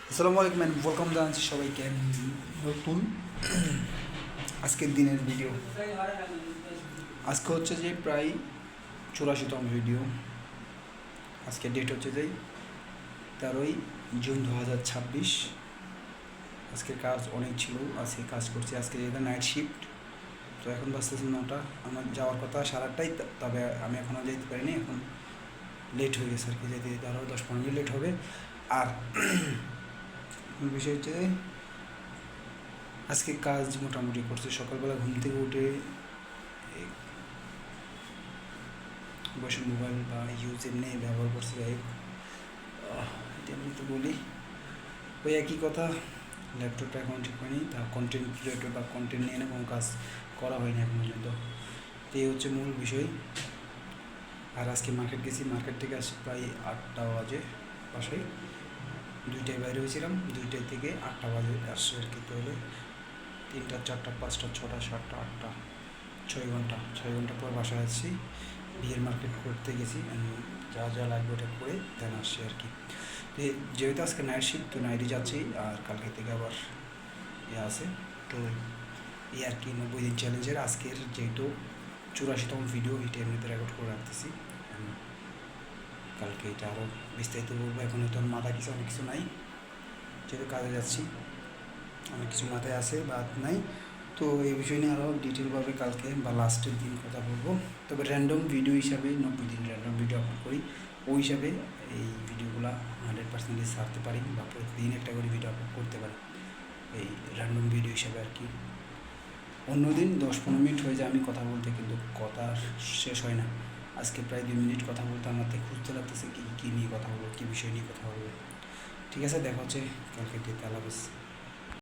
আসসালামু আলাইকুম and welcome জানাচ্ছি সবাইকে নতুন আজকের দিনের ভিডিও। আজকে হচ্ছে যে প্রায় 84তম ভিডিও। আজকের ডেট হচ্ছে যে 13ই জুন 2026। আজকের কাজ অনেক ছিল, আজকে কাজ করছি। আজকে যেহেতু নাইট শিফট, তো এখন বাজতেছে 9টা। আমার যাওয়ার কথা 8:30টায়, তবে আমি এখনও যেতে পারিনি। এখন লেট হয়ে গেছে আর কি, যেতে যেতে আরও 10-15 মিনিট লেট হবে। আর বিষয় হচ্ছে আজকে কাজ মোটামুটি করছি। সকালবেলা ঘুম থেকে উঠে বসে মোবাইল বা ইউজ এমনি ব্যবহার করছি। যাই হোক, এটা এমনি তো বলি ওই একই কথা। ল্যাপটপটা এখন ঠিক হয়নি, তা কন্টেন্ট ক্রিয়েটর বা কন্টেন্ট নিয়ে না কোনো কাজ করা হয়নি এখন পর্যন্ত। তো এই হচ্ছে মূল বিষয়। আর আজকে মার্কেট গেছি, মার্কেট থেকে আসি প্রায় 8টা বাজে বাসায়। 2টায় বাইরে হয়েছিলাম, 2টা থেকে 8টা বাজে আসছে আর কি। তাহলে 3টা 4টা 5টা 6টা 7টা 8টা 6 ঘন্টা পর বাসায় আসছি। বিয়ের মার্কেট করতে গেছি, যা যা লাগবে ওটা করে দেন আসছি আর কি। তো যেহেতু আজকে নাইট শিফট, তো নাইটে যাচ্ছি। আর কালকে থেকে আবার আছে। তো এই আর কি 90 দিন চ্যালেঞ্জের আজকের যেহেতু 84তম ভিডিও, এটা এমনিতে রেকর্ড করে রাখতেছি। কালকে এটা আরও বিস্তারিত বলবো। এখন হয়তো মাথা কিছু অনেক কিছু নাই, যেহেতু কাজে যাচ্ছি অনেক কিছু মাথায় আছে বা নাই। তো এই বিষয় নিয়ে আরও ডিটেলভাবে কালকে বা লাস্টের দিন কথা বলবো। তবে র্যান্ডম ভিডিও হিসাবে 90 দিন র্যান্ডম ভিডিও আপলোড করি, ওই হিসাবে এই ভিডিওগুলো 100% ছাড়তে পারি বা প্রতিদিন একটা করে ভিডিও আপলোড করতে পারি, এই র্যান্ডম ভিডিও হিসাবে আর কি। অন্যদিন 10-15 মিনিট হয়ে যায় আমি কথা বলতে, কিন্তু কথা শেষ হয় না। আজকে প্রায় 2 মিনিট কথা বলতে আমাকে খুঁজতে লাগতেছে কী কী নিয়ে কথা বলবো, কী বিষয় নিয়ে কথা বলবো। ঠিক আছে, দেখা হচ্ছে কালকে ডেতে। আল্লাহ হাফেজ।